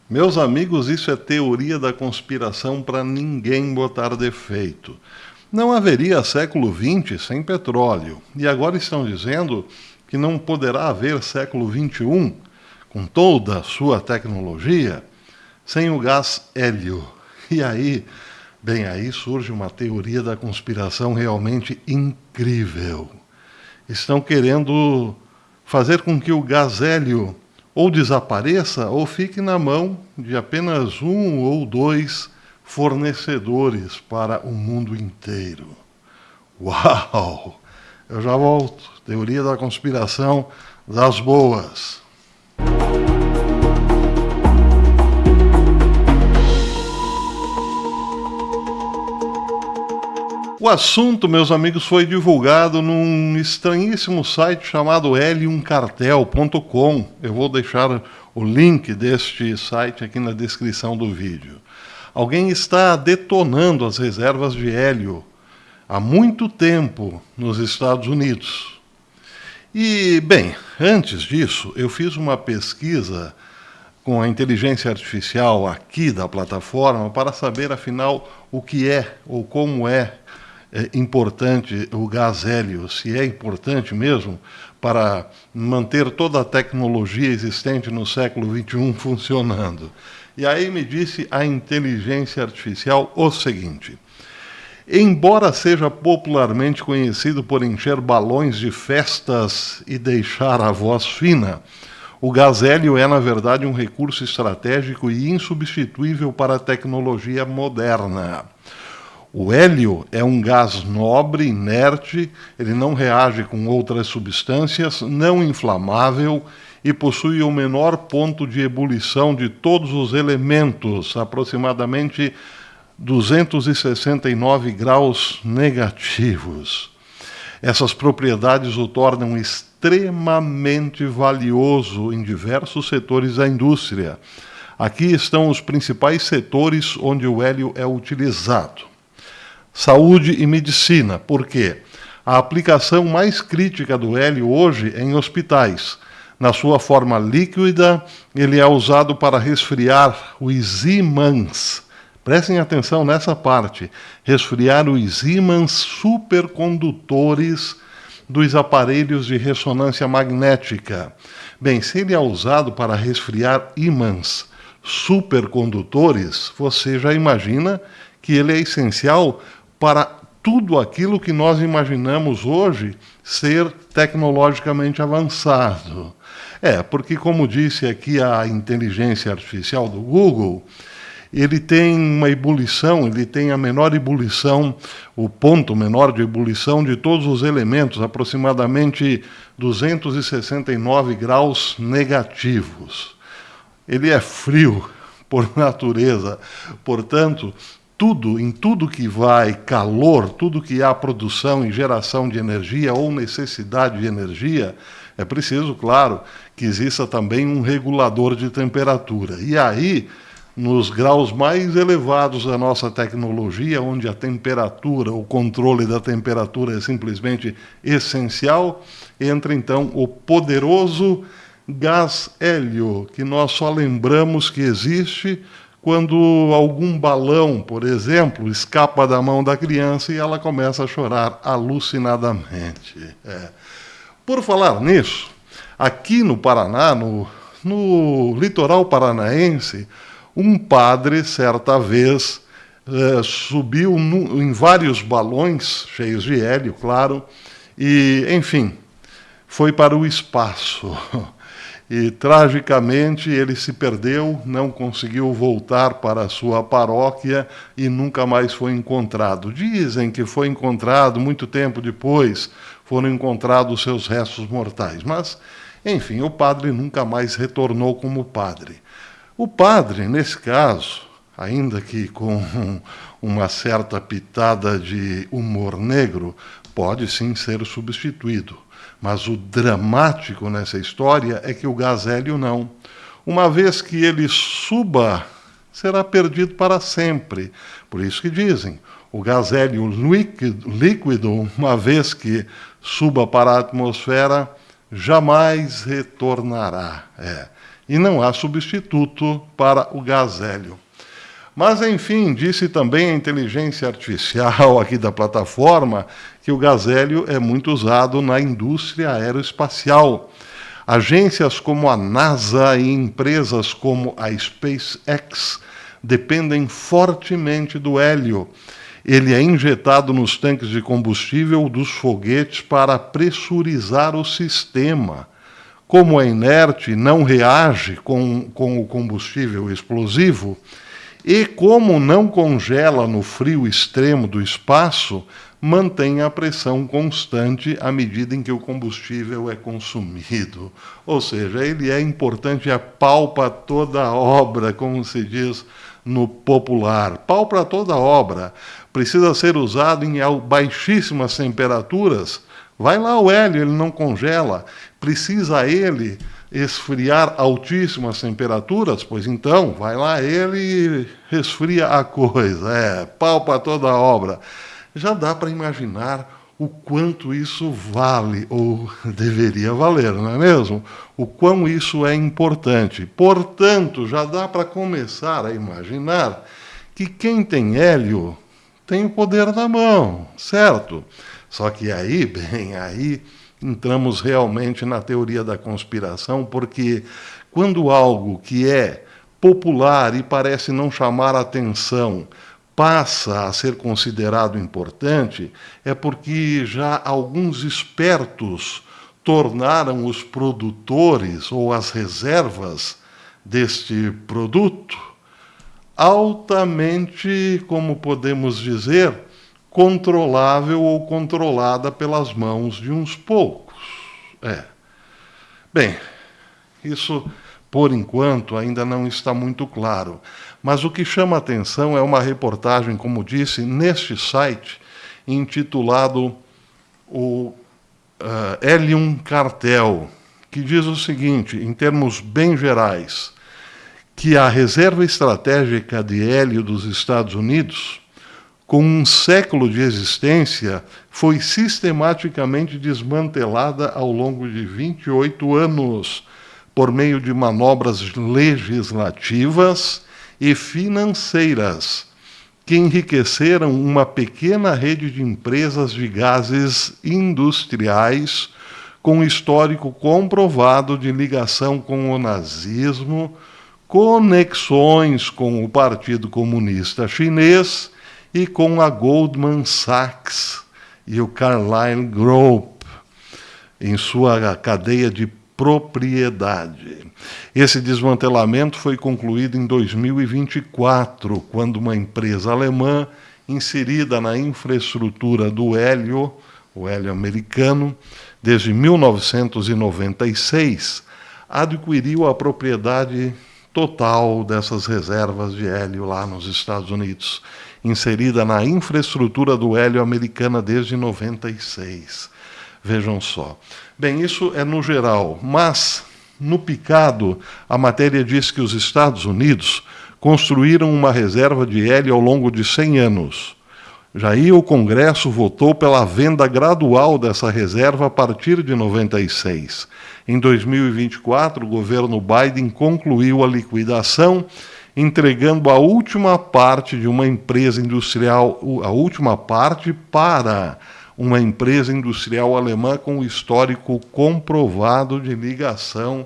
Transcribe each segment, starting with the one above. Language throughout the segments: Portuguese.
Meus amigos, isso é teoria da conspiração para ninguém botar defeito. Não haveria século XX sem petróleo, e agora estão dizendo que não poderá haver século XXI, com toda a sua tecnologia, sem o gás hélio. E aí, bem, aí surge uma teoria da conspiração realmente incrível. Estão querendo fazer com que o gás hélio ou desapareça ou fique na mão de apenas um ou dois fornecedores para o mundo inteiro. Uau! Eu já volto. Teoria da conspiração das boas. O assunto, meus amigos, foi divulgado num estranhíssimo site chamado heliumcartel.com. Eu vou deixar o link deste site aqui na descrição do vídeo. Alguém está detonando as reservas de hélio há muito tempo nos Estados Unidos. E, bem, antes disso, eu fiz uma pesquisa com a inteligência artificial aqui da plataforma para saber, afinal, o que é ou como é importante o gás hélio, se é importante mesmo para manter toda a tecnologia existente no século XXI funcionando. E aí me disse a inteligência artificial o seguinte: embora seja popularmente conhecido por encher balões de festas e deixar a voz fina, o gás hélio é, na verdade, um recurso estratégico e insubstituível para a tecnologia moderna. O hélio é um gás nobre, inerte, ele não reage com outras substâncias, não inflamável e possui o menor ponto de ebulição de todos os elementos, aproximadamente 269 graus negativos. Essas propriedades o tornam extremamente valioso em diversos setores da indústria. Aqui estão os principais setores onde o hélio é utilizado. Saúde e medicina. Por quê? A aplicação mais crítica do hélio hoje é em hospitais. Na sua forma líquida, ele é usado para resfriar os ímãs. Prestem atenção nessa parte. Resfriar os ímãs supercondutores dos aparelhos de ressonância magnética. Bem, se ele é usado para resfriar ímãs supercondutores, você já imagina que ele é essencial para tudo aquilo que nós imaginamos hoje ser tecnologicamente avançado. Porque, como disse aqui a inteligência artificial do Google, ele tem uma ebulição, ele tem a menor ebulição, o ponto menor de ebulição de todos os elementos, aproximadamente 269 graus negativos. Ele é frio por natureza, portanto, em tudo que vai calor, tudo que há produção e geração de energia ou necessidade de energia, é preciso, claro, que exista também um regulador de temperatura. E aí, nos graus mais elevados da nossa tecnologia, onde a temperatura, o controle da temperatura é simplesmente essencial, entra então o poderoso gás hélio, que nós só lembramos que existe quando algum balão, por exemplo, escapa da mão da criança e ela começa a chorar alucinadamente. Por falar nisso, aqui no Paraná, no litoral paranaense, um padre, certa vez, subiu em vários balões, cheios de hélio, claro, e, enfim, foi para o espaço. E, tragicamente, ele se perdeu, não conseguiu voltar para a sua paróquia e nunca mais foi encontrado. Dizem que foi encontrado, muito tempo depois, foram encontrados seus restos mortais. Mas, enfim, o padre nunca mais retornou como padre. O padre, nesse caso, ainda que com uma certa pitada de humor negro, pode sim ser substituído. Mas o dramático nessa história é que o gás hélio não. Uma vez que ele suba, será perdido para sempre. Por isso que dizem, o gás hélio líquido, uma vez que suba para a atmosfera, jamais retornará. e não há substituto para o gás hélio. Mas, enfim, disse também a inteligência artificial aqui da plataforma que o gás hélio é muito usado na indústria aeroespacial. Agências como a NASA e empresas como a SpaceX dependem fortemente do hélio. Ele é injetado nos tanques de combustível dos foguetes para pressurizar o sistema. Como é inerte, não reage com o combustível explosivo, e como não congela no frio extremo do espaço, mantém a pressão constante à medida em que o combustível é consumido. Ou seja, ele é importante, pau para toda a obra, como se diz no popular. Pau para toda a obra. Precisa ser usado em baixíssimas temperaturas. Vai lá o hélio, ele não congela. Precisa ele esfriar altíssimas temperaturas? Pois então, vai lá ele e resfria a coisa. Pau para toda a obra. Já dá para imaginar o quanto isso vale, ou deveria valer, não é mesmo? O quão isso é importante. Portanto, já dá para começar a imaginar que quem tem hélio tem o poder na mão, certo? Só que aí, bem, aí entramos realmente na teoria da conspiração, porque quando algo que é popular e parece não chamar atenção passa a ser considerado importante, é porque já alguns espertos tornaram os produtores ou as reservas deste produto altamente, como podemos dizer, controlável ou controlada pelas mãos de uns poucos. Bem, isso, por enquanto, ainda não está muito claro. Mas o que chama a atenção é uma reportagem, como disse, neste site, intitulado o Helium Cartel, que diz o seguinte, em termos bem gerais, que a reserva estratégica de hélio dos Estados Unidos, com um século de existência, foi sistematicamente desmantelada ao longo de 28 anos, por meio de manobras legislativas e financeiras, que enriqueceram uma pequena rede de empresas de gases industriais com histórico comprovado de ligação com o nazismo, conexões com o Partido Comunista Chinês e com a Goldman Sachs e o Carlyle Group, em sua cadeia de propriedade. Esse desmantelamento foi concluído em 2024, quando uma empresa alemã inserida na infraestrutura do hélio, o hélio americano, desde 1996, adquiriu a propriedade total dessas reservas de hélio lá nos Estados Unidos, inserida na infraestrutura do hélio americana desde 96. Vejam só. Bem, isso é no geral, mas no picado, a matéria diz que os Estados Unidos construíram uma reserva de hélio ao longo de 100 anos. Já aí o Congresso votou pela venda gradual dessa reserva a partir de 96. Em 2024, o governo Biden concluiu a liquidação, entregando a última parte de uma empresa industrial, a última parte para uma empresa industrial alemã com histórico comprovado de ligação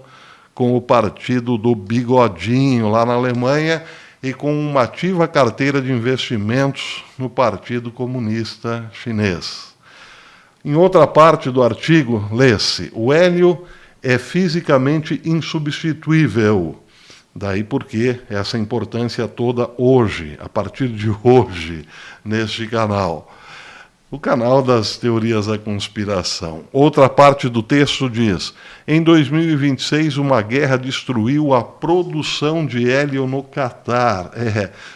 com o partido do Bigodinho lá na Alemanha e com uma ativa carteira de investimentos no Partido Comunista Chinês. Em outra parte do artigo, lê-se: o hélio é fisicamente insubstituível. Daí porque essa importância toda hoje, a partir de hoje, neste canal. O canal das teorias da conspiração. Outra parte do texto diz: em 2026, uma guerra destruiu a produção de hélio no Catar.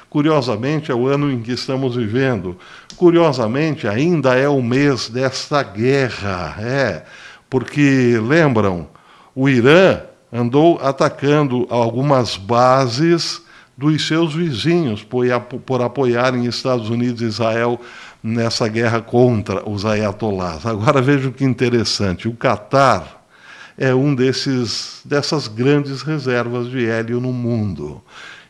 Curiosamente, é o ano em que estamos vivendo. Curiosamente, ainda é o mês desta guerra. Porque, lembram, o Irã andou atacando algumas bases dos seus vizinhos por apoiarem Estados Unidos e Israel nessa guerra contra os aiatolás. Agora vejam que interessante, o Catar é dessas grandes reservas de hélio no mundo.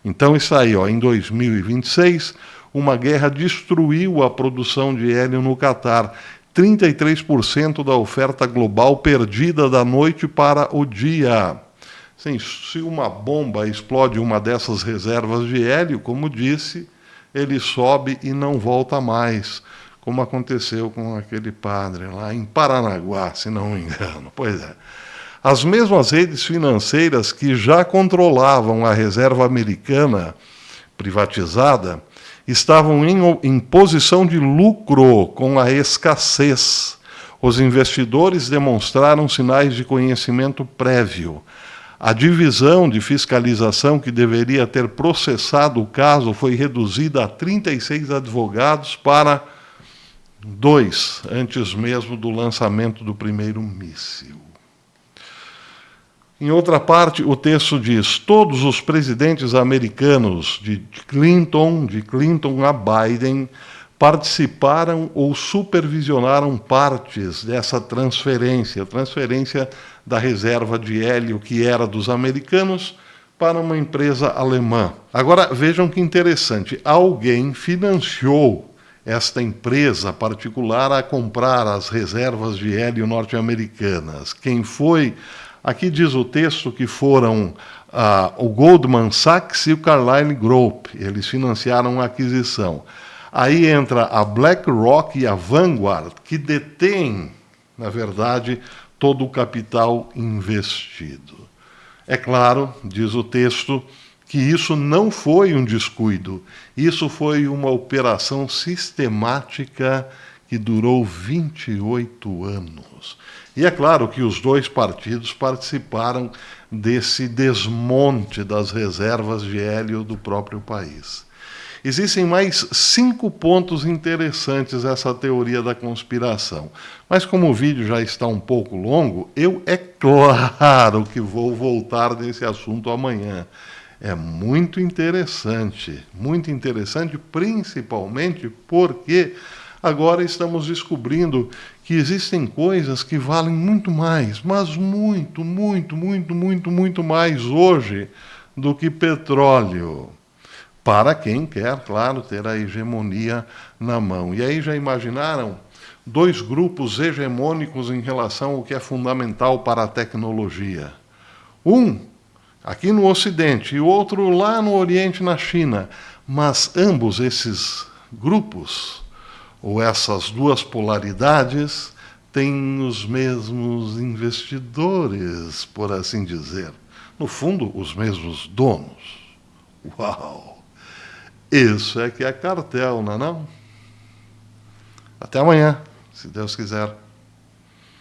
Então isso aí, ó, em 2026, uma guerra destruiu a produção de hélio no Catar. 33% da oferta global perdida da noite para o dia. Sim, se uma bomba explode uma dessas reservas de hélio, como disse, ele sobe e não volta mais, como aconteceu com aquele padre lá em Paranaguá, se não me engano. Pois é. As mesmas redes financeiras que já controlavam a reserva americana privatizada estavam em posição de lucro com a escassez. Os investidores demonstraram sinais de conhecimento prévio. A divisão de fiscalização que deveria ter processado o caso foi reduzida a 36 advogados para 2, antes mesmo do lançamento do primeiro míssil. Em outra parte, o texto diz: todos os presidentes americanos, de Clinton a Biden, participaram ou supervisionaram partes dessa transferência da reserva de hélio que era dos americanos para uma empresa alemã. Agora, vejam que interessante, alguém financiou esta empresa particular a comprar as reservas de hélio norte-americanas. Quem foi? Aqui diz o texto que foram o Goldman Sachs e o Carlyle Group. Eles financiaram a aquisição. Aí entra a BlackRock e a Vanguard, que detêm, na verdade, todo o capital investido. É claro, diz o texto, que isso não foi um descuido. Isso foi uma operação sistemática que durou 28 anos. E é claro que os dois partidos participaram desse desmonte das reservas de hélio do próprio país. Existem mais 5 pontos interessantes nessa teoria da conspiração. Mas como o vídeo já está um pouco longo, é claro que vou voltar nesse assunto amanhã. É muito interessante, principalmente porque agora estamos descobrindo que existem coisas que valem muito mais, mas muito mais hoje do que petróleo. Para quem quer, claro, ter a hegemonia na mão. E aí já imaginaram 2 grupos hegemônicos em relação ao que é fundamental para a tecnologia. Um aqui no Ocidente e o outro lá no Oriente, na China. Mas ambos esses grupos, ou essas 2 polaridades, têm os mesmos investidores, por assim dizer. No fundo, os mesmos donos. Uau! Isso é que é cartel, não é não? Até amanhã, se Deus quiser.